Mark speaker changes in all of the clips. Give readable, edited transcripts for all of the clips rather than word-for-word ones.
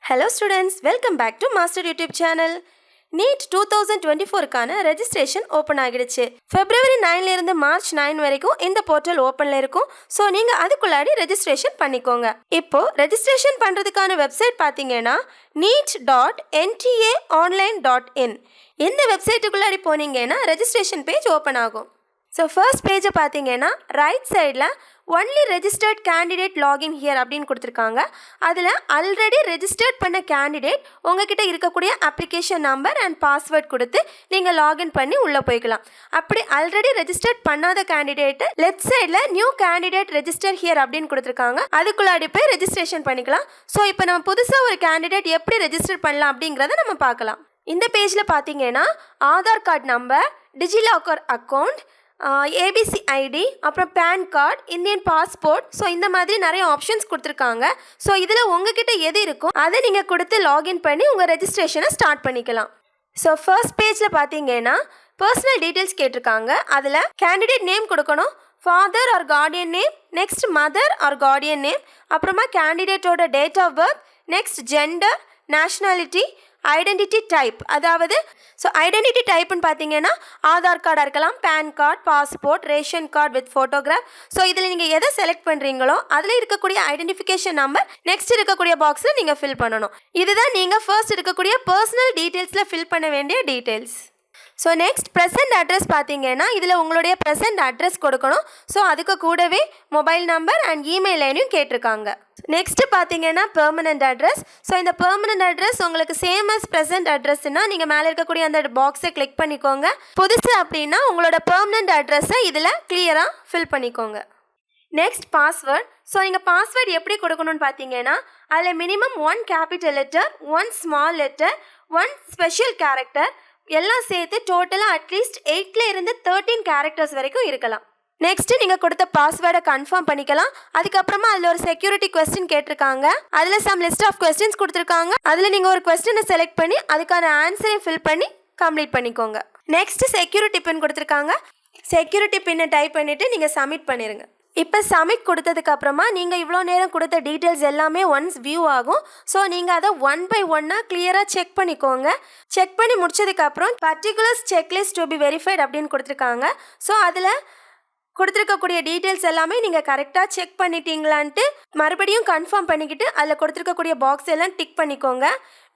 Speaker 1: Hello students, welcome back to Master YouTube channel. NEET 2024க்கான registration open ஆகிடுச்சு. February 9ல இருந்து March 9 வரைக்கும் இந்த போர்ட்டல் ஓப்பன்ல இருக்கும். ஸோ நீங்க அதுக்குள்ளாடி ரெஜிஸ்ட்ரேஷன் பண்ணிக்கோங்க. இப்போ ரெஜிஸ்ட்ரேஷன் பண்றதுக்கான வெப்சைட் பார்த்தீங்கன்னா neet.ntaonline.in. இந்த வெப்சைட்டுக்குள்ளாடி போனீங்கன்னா ரெஜிஸ்ட்ரேஷன் பேஜ் ஓப்பன் ஆகும். ஸோ ஃபர்ஸ்ட் பேஜை பார்த்தீங்கன்னா ரைட் சைடில் only registered candidate login here அப்படின்னு கொடுத்துருக்காங்க. அதில் ஆல்ரெடி ரெஜிஸ்டர்ட் பண்ண கேண்டிடேட் உங்ககிட்ட இருக்கக்கூடிய அப்ளிகேஷன் நம்பர் அண்ட் பாஸ்வேர்ட் கொடுத்து நீங்கள் லாகின் பண்ணி உள்ளே போய்க்கலாம். அப்படி ஆல்ரெடி ரெஜிஸ்டர்ட் பண்ணாத கேண்டிடேட்டு லெஃப்ட் சைடில் நியூ கேண்டிடேட் ரெஜிஸ்டர் ஹியர் அப்படின்னு கொடுத்துருக்காங்க. அதுக்குள்ளாடி போய் ரெஜிஸ்ட்ரேஷன் பண்ணிக்கலாம். ஸோ இப்போ நம்ம புதுசாக ஒரு கேண்டிடேட் எப்படி ரெஜிஸ்டர் பண்ணலாம் அப்படிங்கிறத நம்ம பார்க்கலாம். இந்த பேஜில் பார்த்தீங்கன்னா Aadhaar card number, DigiLocker account, ABC ID, அப்புறம் PAN card, Indian passport, so இந்த மாதிரி நிறைய ஆப்ஷன்ஸ் கொடுத்துருக்காங்க. ஸோ இதில் உங்ககிட்ட எது இருக்கோ அதை நீங்கள் கொடுத்து லாகின் பண்ணி உங்கள் ரெஜிஸ்ட்ரேஷனை ஸ்டார்ட் பண்ணிக்கலாம். ஸோ ஃபர்ஸ்ட் பேஜில் பார்த்தீங்கன்னா பர்சனல் டீட்டெயில்ஸ் கேட்டிருக்காங்க. அதில் கேண்டிடேட் நேம் கொடுக்கணும், father or guardian name, next mother or guardian name, அப்புறமா கேண்டிடேட்டோட date of birth, next gender, nationality, identity type. அதாவது ஸோ ஐடென்டிட்டி டைப்புன்னு பார்த்தீங்கன்னா ஆதார் கார்டாக இருக்கலாம், PAN card, passport, ration card with photograph. So இதில் நீங்கள் எதை செலக்ட் பண்ணுறீங்களோ அதில் இருக்கக்கூடிய ஐடென்டிஃபிகேஷன் நம்பர் நெக்ஸ்ட் இருக்கக்கூடிய பாக்ஸில் நீங்கள் ஃபில் பண்ணணும். இதுதான் நீங்கள் ஃபர்ஸ்ட் இருக்கக்கூடிய பர்சனல் டீட்டெயில்ஸில் ஃபில் பண்ண வேண்டிய details. So next present address பார்த்தீங்கன்னா இதில் உங்களுடைய ப்ரெசென்ட் அட்ரஸ் கொடுக்கணும். ஸோ அதுக்கு கூடவே மொபைல் நம்பர் அண்ட் இமெயில் ஐடியும் கேட்டிருக்காங்க. நெக்ஸ்ட்டு பார்த்தீங்கன்னா பெர்மனண்ட் அட்ரஸ். ஸோ இந்த பெர்மனண்ட் அட்ரஸ் உங்களுக்கு சேம் அஸ் ப்ரெசென்ட் அட்ரஸ்னா நீங்கள் மேலே இருக்கக்கூடிய அந்த பாக்ஸை கிளிக் பண்ணிக்கோங்க. புதுசு அப்படின்னா உங்களோட பெர்மனண்ட் அட்ரஸை இதில் கிளியராக ஃபில் பண்ணிக்கோங்க. Next password. ஸோ நீங்கள் பாஸ்வேர்ட் எப்படி கொடுக்கணும்னு பார்த்தீங்கன்னா அதில் minimum 1 capital letter, 1 small letter, 1 special character எல்லாம் சேர்த்து டோட்டலாக அட்லீஸ்ட் 8ல இருந்து 13 கேரக்டர்ஸ் வரைக்கும் இருக்கலாம். நெக்ஸ்ட்டு நீங்கள் கொடுத்த பாஸ்வேர்டை கன்ஃபார்ம் பண்ணிக்கலாம். அதுக்கப்புறமா அதில் ஒரு செக்யூரிட்டி கொஸ்டின் கேட்டிருக்காங்க. அதில் சம் லிஸ்ட் ஆஃப் கொஸ்டின்ஸ் கொடுத்துருக்காங்க. அதில் நீங்கள் ஒரு கொஸ்டினை செலக்ட் பண்ணி அதுக்கான ஆன்சரையும் ஃபில் பண்ணி கம்ப்ளீட் பண்ணிக்கோங்க. நெக்ஸ்ட்டு செக்யூரிட்டி பின் கொடுத்துருக்காங்க. செக்யூரிட்டி பின்னை டைப் பண்ணிவிட்டு நீங்கள் சப்மிட் பண்ணிடுங்க. இப்போ சப்மிட் கொடுத்ததுக்கப்புறமா நீங்கள் இவ்வளோ நேரம் கொடுத்த டீட்டெயில்ஸ் எல்லாமே ஒன்ஸ் வியூ ஆகும். ஸோ நீங்கள் அதை 1 by 1 கிளியராக செக் பண்ணிக்கோங்க. செக் பண்ணி முடிச்சதுக்கப்புறம் particulars checklist to be verified அப்படின்னு கொடுத்துருக்காங்க. ஸோ அதில் கொடுத்துருக்கக்கூடிய டீட்டெயில்ஸ் எல்லாமே நீங்கள் கரெக்டாக செக் பண்ணிட்டீங்களான்ட்டு மறுபடியும் கன்ஃபார்ம் பண்ணிக்கிட்டு அதில் கொடுத்துருக்கக்கூடிய பாக்ஸ் எல்லாம் டிக் பண்ணிக்கோங்க.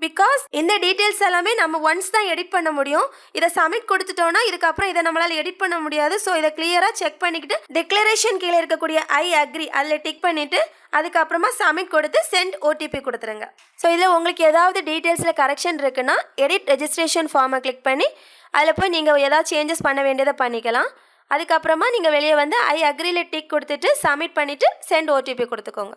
Speaker 1: பிகாஸ் இந்த டீட்டெயில்ஸ் எல்லாமே நம்ம ஒன்ஸ் தான் எடிட் பண்ண முடியும். இதை சப்மிட் கொடுத்துட்டோன்னா இதுக்கப்புறம் இதை நம்மளால் எடிட் பண்ண முடியாது. ஸோ இதை கிளியராக செக் பண்ணிக்கிட்டு டிக்ளரேஷன் கீழே இருக்கக்கூடிய ஐ அக்ரி அதில் டிக் பண்ணிவிட்டு அதுக்கப்புறமா சப்மிட் கொடுத்து சென்ட் ஓடிபி கொடுத்துருங்க. ஸோ இதில் உங்களுக்கு ஏதாவது டீட்டெயில்ஸில் கரெக்ஷன் இருக்குன்னா எடிட் ரெஜிஸ்ட்ரேஷன் ஃபார்மை கிளிக் பண்ணி அதில் போய் நீங்கள் ஏதாவது சேஞ்சஸ் பண்ண வேண்டியதை பண்ணிக்கலாம். அதுக்கப்புறமா நீங்கள் வெளியே வந்து ஐ அக்ரியில் டிக் கொடுத்துட்டு சப்மிட் பண்ணிவிட்டு சென்ட் ஓடிபி கொடுத்துக்கோங்க.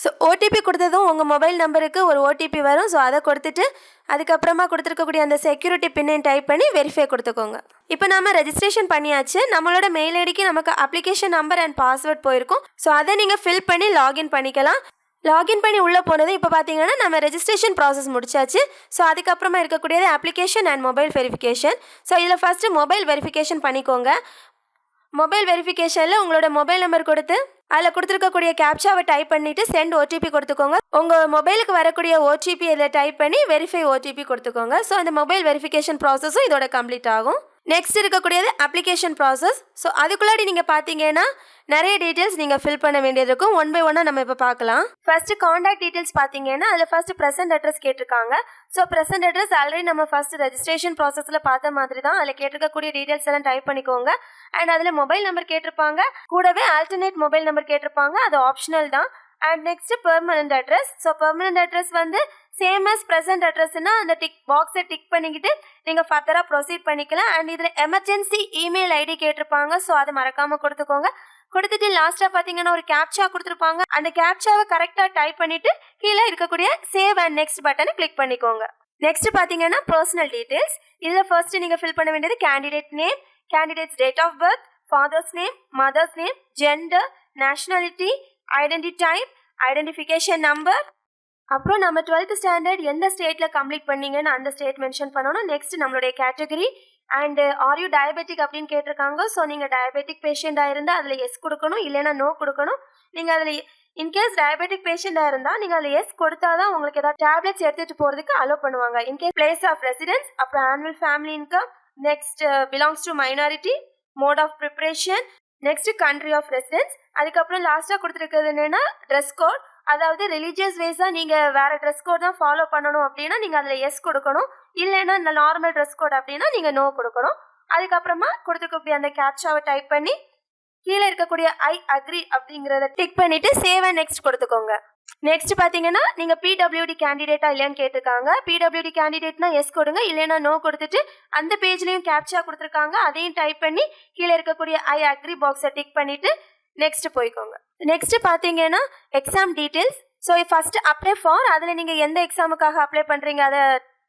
Speaker 1: ஸோ ஓடிபி கொடுத்ததும் உங்கள் மொபைல் நம்பருக்கு ஒரு ஓடிபி வரும். ஸோ அதை கொடுத்துட்டு அதுக்கப்புறமா கொடுத்துருக்கக்கூடிய அந்த செக்யூரிட்டி பின்னையும் டைப் பண்ணி வெரிஃபை கொடுத்துக்கோங்க. இப்போ நம்ம ரெஜிஸ்ட்ரேஷன் பண்ணியாச்சு. நம்மளோட மெயில் ஐடிக்கு நமக்கு அப்ளிகேஷன் நம்பர் அண்ட் பாஸ்வேர்ட் போயிருக்கும். ஸோ அதை நீங்கள் ஃபில் பண்ணி லாகின் பண்ணிக்கலாம். லாகின் பண்ணி உள்ளே போனது இப்போ பார்த்தீங்கன்னா நம்ம ரெஜிஸ்ட்ரேஷன் ப்ராசஸ் முடிச்சாச்சு. ஸோ அதுக்கப்புறமா இருக்கக்கூடியது application and mobile verification. So இதில் ஃபஸ்ட்டு மொபைல் வெரிஃபிகேஷன் பண்ணிக்கோங்க. மொபைல் வெரிஃபிகேஷனில் உங்களோட மொபைல் நம்பர் கொடுத்து அதில் கொடுத்துருக்கக்கூடிய கேப்சாவை டைப் பண்ணிவிட்டு சென்ட் ஓடிபி கொடுத்துக்கோங்க. உங்கள் மொபைலுக்கு வரக்கூடிய ஓடிபி இதில் டைப் பண்ணி வெரிஃபை ஓடிபி கொடுத்துக்கோங்க. ஸோ அந்த மொபைல் வெரிஃபிகேஷன் ப்ராசஸும் இதோட கம்ப்ளீட் ஆகும். நெக்ஸ்ட் இருக்கக்கூடியது அப்ளிகேஷன் ப்ராசஸ். ஸோ அதுக்குள்ளாடி நீங்கள் பார்த்தீங்கன்னா நிறைய டீட்டெயில்ஸ் நீங்கள் ஃபில் பண்ண வேண்டியது இருக்கும். 1 by 1 நம்ம இப்போ பார்க்கலாம். ஃபஸ்ட்டு காண்டாக்ட் டீட்டெயில்ஸ் பார்த்தீங்கன்னா அதில் ஃபஸ்ட்டு ப்ரெசென்ட் அட்ரஸ் கேட்டிருக்காங்க. ஸோ ப்ரெசென்ட் அட்ரஸ் ஆல்ரெடி நம்ம ஃபஸ்ட்டு ரெஜிஸ்ட்ரேஷன் ப்ராசஸில் பார்த்த மாதிரி தான். அதில் கேட்டிருக்கக்கூடிய டீட்டெயில்ஸ் எல்லாம் டைப் பண்ணிக்கோங்க. அண்ட் அதில் மொபைல் நம்பர் கேட்டிருப்பாங்க, கூடவே ஆல்டர்னேட் மொபைல் நம்பர் கேட்டிருப்பாங்க, அது ஆப்ஷனல் தான். And next permanent address. So permanent address வந்து சேம் அஸ் ப்ரெசென்ட் அட்ரஸ்னா அந்த டிக் பாக்ஸை டிக் பண்ணிக்கிட்டு நீங்கள் ஃபர்தராக ப்ரொசீட் பண்ணிக்கலாம். அண்ட் இதில் எமர்ஜென்சி இமெயில் ஐடி கேட்டிருப்பாங்க. ஸோ அதை மறக்காமல் கொடுத்துக்கோங்க. கொடுத்துட்டு லாஸ்ட்டாக பார்த்தீங்கன்னா ஒரு கேப்சா கொடுத்துருப்பாங்க. அந்த கேப்சாவை கரெக்டாக டைப் பண்ணிவிட்டு கீழே இருக்கக்கூடிய சேவ் அண்ட் நெக்ஸ்ட் பட்டனை கிளிக் பண்ணிக்கோங்க. நெக்ஸ்ட் பார்த்தீங்கன்னா பர்சனல் டீட்டெயில்ஸ். இதில் ஃபர்ஸ்ட் நீங்கள் ஃபில் பண்ண வேண்டியது candidate name, candidate's date of birth, father's name, mother's name, gender, nationality, identity type, identification number, அப்புறம் நம்ம 12th ஸ்டாண்டர்ட் எந்த ஸ்டேட்டில் கம்ப்ளீட் பண்ணீங்கன்னு அந்த ஸ்டேட் மென்ஷன் பண்ணணும். நெக்ஸ்ட் நம்மளுடைய category and are you diabetic அப்படின்னு கேட்டிருக்காங்க. ஸோ நீங்கள் டயபெட்டிக் பேஷண்ட்டாக இருந்தால் அதில் எஸ் கொடுக்கணும், இல்லைன்னா நோ கொடுக்கணும். நீங்கள் அதில் இன்கேஸ் டயபெட்டிக் பேஷண்டாக இருந்தால் நீங்கள் அதில் எஸ் கொடுத்தா தான் உங்களுக்கு ஏதாவது டேப்லெட்ஸ் எடுத்துகிட்டு போகிறதுக்கு அலோவ் பண்ணுவாங்க. இன்கேஸ் பிளேஸ் ஆஃப் ரெசிடென்ஸ், அப்புறம் annual family income, next belongs to minority, mode of preparation, next country of residence, அதுக்கப்புறம் லாஸ்ட்டாக கொடுத்துருக்கிறது என்னென்னா ட்ரெஸ் கோட். அதாவது ரிலீஜியஸ் வைஸாக நீங்கள் வேறு ட்ரெஸ் கோட் தான் ஃபாலோ பண்ணணும் அப்படின்னா நீங்கள் அதில் எஸ் கொடுக்கணும். இல்லைன்னா இந்த நார்மல் ட்ரெஸ் கோட் அப்படின்னா நீங்கள் நோ கொடுக்கணும். அதுக்கப்புறமா கொடுத்துருக்கக்கூடிய அந்த கேப்சாவை டைப் பண்ணி கீழே இருக்கக்கூடிய ஐ அக்ரி அப்படிங்கிறத டிக் பண்ணிட்டு சேவ் அண்ட் நெக்ஸ்ட் கொடுத்துக்கோங்க. நெக்ஸ்ட் பார்த்தீங்கன்னா நீங்கள் பிடபிள்யூடி கேண்டிடேட்டா இல்லையான்னு கேட்டிருக்காங்க. பிடபிள்யூடி கேண்டிடேட்னா எஸ் கொடுங்க, இல்லைன்னா நோ கொடுத்துட்டு அந்த பேஜ்லேயும் கேப்சா கொடுத்துருக்காங்க, அதையும் டைப் பண்ணி கீழே இருக்கக்கூடிய ஐ அக்ரி பாக்ஸை டிக் பண்ணிட்டு நெக்ஸ்ட் போய்க்கோங்க. நெக்ஸ்ட் பார்த்தீங்கன்னா exam details. So first apply for, அதில் நீங்கள் எந்த எக்ஸாமுக்காக அப்ளை பண்ணுறீங்க அதை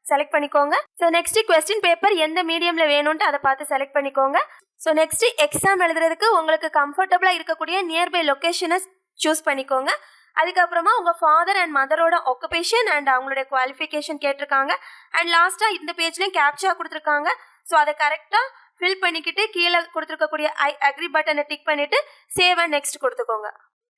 Speaker 1: செலக்ட் பண்ணிக்கோங்க. ஸோ நெக்ஸ்ட் கொஸ்டின் பேப்பர் எந்த மீடியமில் வேணும்ட்டு அதை பார்த்து செலக்ட் பண்ணிக்கோங்க. ஸோ நெக்ஸ்ட் எக்ஸாம் எழுதுறதுக்கு உங்களுக்கு கம்ஃபர்டபுளாக இருக்கக்கூடிய நியர்பை லொக்கேஷனை சூஸ் பண்ணிக்கோங்க. அதுக்கப்புறமா உங்கள் ஃபாதர் அண்ட் மதரோட ஆக்குபேஷன் அண்ட் அவங்களுடைய குவாலிஃபிகேஷன் கேட்டிருக்காங்க. அண்ட் லாஸ்ட்டாக இந்த பேஜ்லேயும் கேப்சா கொடுத்துருக்காங்க. ஸோ அதை கரெக்டாக ஃபில் பண்ணிக்கிட்டு கீழே கொடுத்துருக்கக்கூடிய ஐ அக்ரி பட்டனை டிக் பண்ணிவிட்டு சேவ் அண்ட் நெக்ஸ்ட் கொடுத்துக்கோங்க.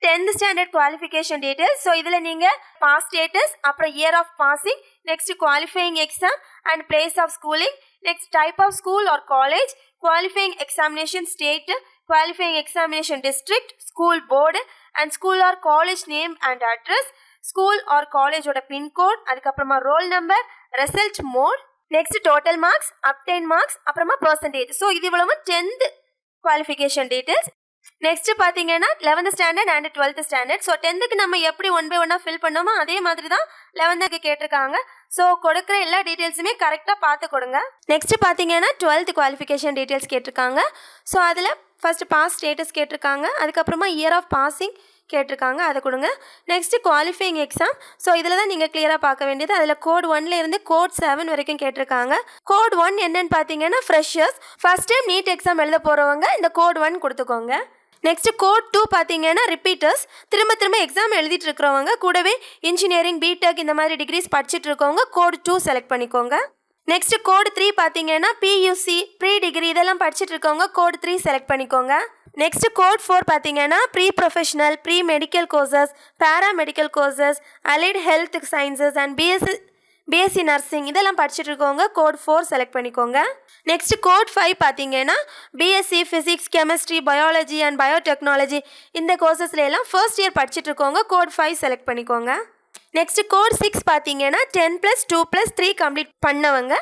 Speaker 1: 10th standard qualification details. So இதில் நீங்கள் பாஸ் ஸ்டேட்டஸ், அப்புறம் year of passing, next qualifying exam and place of schooling, next type of school or college, qualifying examination state, qualifying examination district, school board and school or college name and address, school or காலேஜோட pincode, அதுக்கப்புறமா roll number, result mode, next total marks, obtained marks, அப்புறமா percentage. So இது இவ்வளவு 10th qualification details. Next பார்த்தீங்கன்னா 11th standard and 12th standard. So 10th நம்ம எப்படி 1 by 1 fill பண்ணோமோ அதே மாதிரி தான் 11th கேட்டிருக்காங்க. ஸோ கொடுக்குற எல்லா டீட்டெயில்ஸுமே கரெக்டாக பார்த்து கொடுங்க. நெக்ஸ்ட் பார்த்தீங்கன்னா 12th குவாலிஃபிகேஷன் டீட்டெயில்ஸ் கேட்டிருக்காங்க. ஸோ அதில் ஃபர்ஸ்ட் பாஸ் ஸ்டேட்டஸ் கேட்டிருக்காங்க, அதுக்கப்புறமா இயர் ஆஃப் பாசிங் கேட்டிருக்காங்க, அதை கொடுங்க. Next qualifying exam. ஸோ இதில் தான் நீங்கள் கிளியராக பார்க்க வேண்டியது. அதில் கோட் 1 இருந்து கோட் 7 வரைக்கும் கேட்டிருக்காங்க. கோட் 1 என்னன்னு பார்த்தீங்கன்னா freshers, first time NEET exam எழுத போகிறவங்க இந்த கோட் 1 கொடுத்துக்கோங்க. நெக்ஸ்ட் கோட் 2 பார்த்தீங்கன்னா ரிப்பீட்டர்ஸ், திரும்ப எக்ஸாம் எழுதிட்டு இருக்கிறவங்க, கூடவே இன்ஜினியரிங், பிடெக் இந்த மாதிரி டிகிரிஸ் படிச்சுட்டு இருக்கவங்க கோட் 2 செலக்ட் பண்ணிக்கோங்க. நெக்ஸ்ட் கோட் 3 பார்த்தீங்கன்னா பியூசி, ப்ரீ டிகிரி இதெல்லாம் படிச்சுட்டு இருக்கவங்க கோட் 3 செலக்ட் பண்ணிக்கோங்க. நெக்ஸ்ட் கோட் 4 பார்த்தீங்கன்னா pre professional, pre medical courses, paramedical courses, allied health sciences and BSc nursing இதெல்லாம் படிச்சுட்டு இருக்கவங்க கோட் 4 செலக்ட் பண்ணிக்கோங்க. நெக்ஸ்ட் கோட் 5 பார்த்தீங்கன்னா BSc physics, chemistry, biology and biotechnology இந்த கோர்சஸ்ல எல்லாம் ஃபர்ஸ்ட் இயர் படிச்சுட்டு இருக்கவங்க கோட் 5 செலக்ட் பண்ணிக்கோங்க. நெக்ஸ்ட் கோட் 6 பார்த்தீங்கன்னா 10+2+3 கம்ப்ளீட் பண்ணவங்க,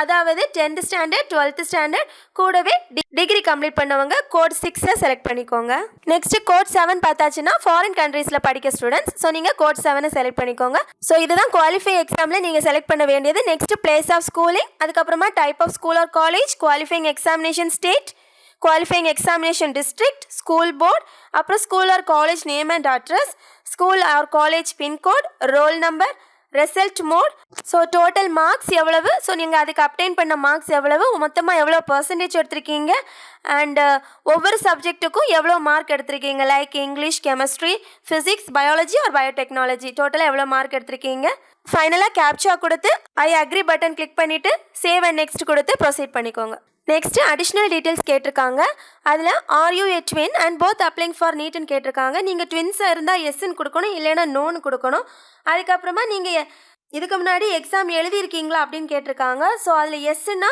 Speaker 1: அதாவது 10th ஸ்டாண்டர்ட் 12th ஸ்டாண்டர்ட் கூடவே டிகிரி கம்ப்ளீட் பண்ணவங்க கோட் 6 செலக்ட் பண்ணிக்கோங்க. நெக்ஸ்ட் கோட் 7 பார்த்தாச்சுன்னா ஃபாரின் கண்ட்ரீஸில் படிக்க ஸ்டூடெண்ட்ஸ். ஸோ நீங்கள் கோட் 7 செலக்ட் பண்ணிக்கோங்க. ஸோ இதுதான் குவாலிஃபை எக்ஸாமில் நீங்கள் செலக்ட் பண்ண வேண்டியது. நெக்ஸ்ட் பிளேஸ் ஆஃப் ஸ்கூலிங், அதுக்கப்புறமா type of school or college, qualifying examination state, qualifying examination district, school board, அப்புறம் school or college name and address, school or college pincode, roll number, result mode. So total marks எவ்வளவு, so நீங்கள் அதுக்கு obtained பண்ண marks எவ்வளவு, மொத்தமாக எவ்வளோ percentage எடுத்திருக்கீங்க, and ஒவ்வொரு சப்ஜெக்ட்டுக்கும் எவ்வளோ மார்க் எடுத்திருக்கீங்க, like English, chemistry, physics, biology or biotechnology டோட்டலாக எவ்வளோ மார்க் எடுத்திருக்கீங்க. ஃபைனலாக கேப்சா கொடுத்து ஐ அக்ரி பட்டன் கிளிக் பண்ணிவிட்டு சேவ் அண்ட் நெக்ஸ்ட் கொடுத்து ப்ரொசீட் பண்ணிக்கோங்க. நெக்ஸ்ட் அடிஷ்னல் டீட்டெயில்ஸ் கேட்டிருக்காங்க. அதில் are you a twin and both applying for நீட்னு கேட்டிருக்காங்க. நீங்கள் ட்வின்ஸாக இருந்தால் எஸ்ன்னு கொடுக்கணும், இல்லைன்னா நோன்னு கொடுக்கணும். அதுக்கப்புறமா நீங்கள் இதுக்கு முன்னாடி எக்ஸாம் எழுதியிருக்கீங்களா அப்படின்னு கேட்டிருக்காங்க. ஸோ அதில் எஸ்ன்னா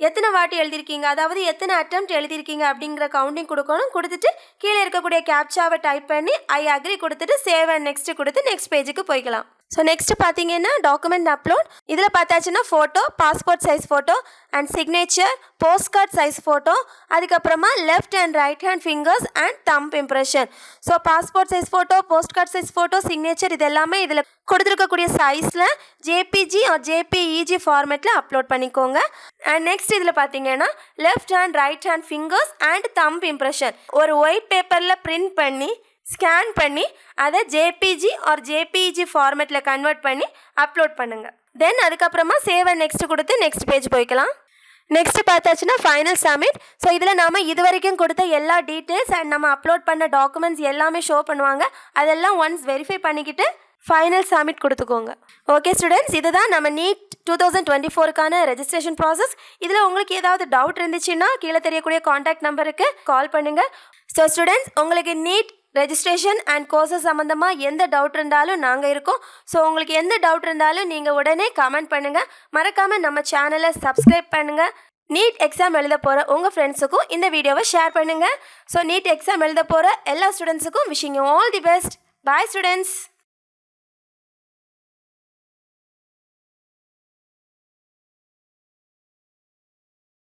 Speaker 1: எத்தனை வாட்டி எழுதியிருக்கீங்க, அதாவது எத்தனை அட்டெம்ப்ட் எழுதியிருக்கீங்க அப்படிங்கிற கவுண்டிங் கொடுக்கணும். கொடுத்துட்டு கீழே இருக்கக்கூடிய கேப்சாவை டைப் பண்ணி ஐ அக்ரி கொடுத்துட்டு சேவ் அண்ட் நெக்ஸ்ட் கொடுத்து நெக்ஸ்ட் பேஜுக்கு போய்க்கலாம். ஸோ நெக்ஸ்ட் பார்த்தீங்கன்னா டாக்குமெண்ட் அப்லோட். இதில் பார்த்தாச்சுன்னா photo, passport size photo and signature, post card size photo, அதுக்கப்புறமா left and right hand fingers and thumb impression. So passport size photo, post card size photo, signature இது எல்லாமே இதில் கொடுத்துருக்கக்கூடிய சைஸில் JPG or JPEG ஃபார்மேட்டில் upload பண்ணிக்கோங்க. And next இதில் பார்த்தீங்கன்னா left hand, right hand fingers and thumb impression ஒரு ஒயிட் பேப்பரில் பிரிண்ட் பண்ணி ஸ்கேன் பண்ணி அதை ஜேபிஜி ஆர் ஜேபிஇஜி ஃபார்மேட்டில் கன்வெர்ட் பண்ணி அப்லோட் பண்ணுங்கள். தென் அதுக்கப்புறமா சேவ் அண்ட் நெக்ஸ்ட் கொடுத்து நெக்ஸ்ட் பேஜ் போய்க்கலாம். நெக்ஸ்ட் பார்த்தாச்சுன்னா ஃபைனல் சப்மிட். ஸோ இதில் நாம் இது வரைக்கும் கொடுத்த எல்லா டீட்டெயில்ஸ் அண்ட் நம்ம அப்லோட் பண்ண டாக்குமெண்ட்ஸ் எல்லாமே ஷோ பண்ணுவாங்க. அதெல்லாம் ஒன்ஸ் வெரிஃபை பண்ணிக்கிட்டு ஃபைனல் சப்மிட் கொடுத்துக்கோங்க. ஓகே ஸ்டூடெண்ட்ஸ், இதுதான் நம்ம நீட் 2024க்கான ரெஜிஸ்ட்ரேஷன் ப்ராசஸ். இதில் உங்களுக்கு ஏதாவது டவுட் இருந்துச்சுன்னா கீழே தெரியக்கூடிய காண்டாக்ட் நம்பருக்கு கால் பண்ணுங்கள். ஸோ ஸ்டூடெண்ட்ஸ், உங்களுக்கு நீட் ரெஜிஸ்ட்ரேஷன் அண்ட் கோர்சஸ் சம்மந்தமாக எந்த டவுட் இருந்தாலும் நாங்கள் இருக்கோம். ஸோ உங்களுக்கு எந்த டவுட் இருந்தாலும் நீங்கள் உடனே கமெண்ட் பண்ணுங்கள். மறக்காமல் நம்ம சேனலை சப்ஸ்கிரைப் பண்ணுங்கள். நீட் எக்ஸாம் எழுத போகிற உங்கள் ஃப்ரெண்ட்ஸுக்கும் இந்த வீடியோவை ஷேர் பண்ணுங்கள். ஸோ நீட் எக்ஸாம் எழுத போகிற எல்லா ஸ்டூடெண்ட்ஸுக்கும் wishing you all the best. Bye students.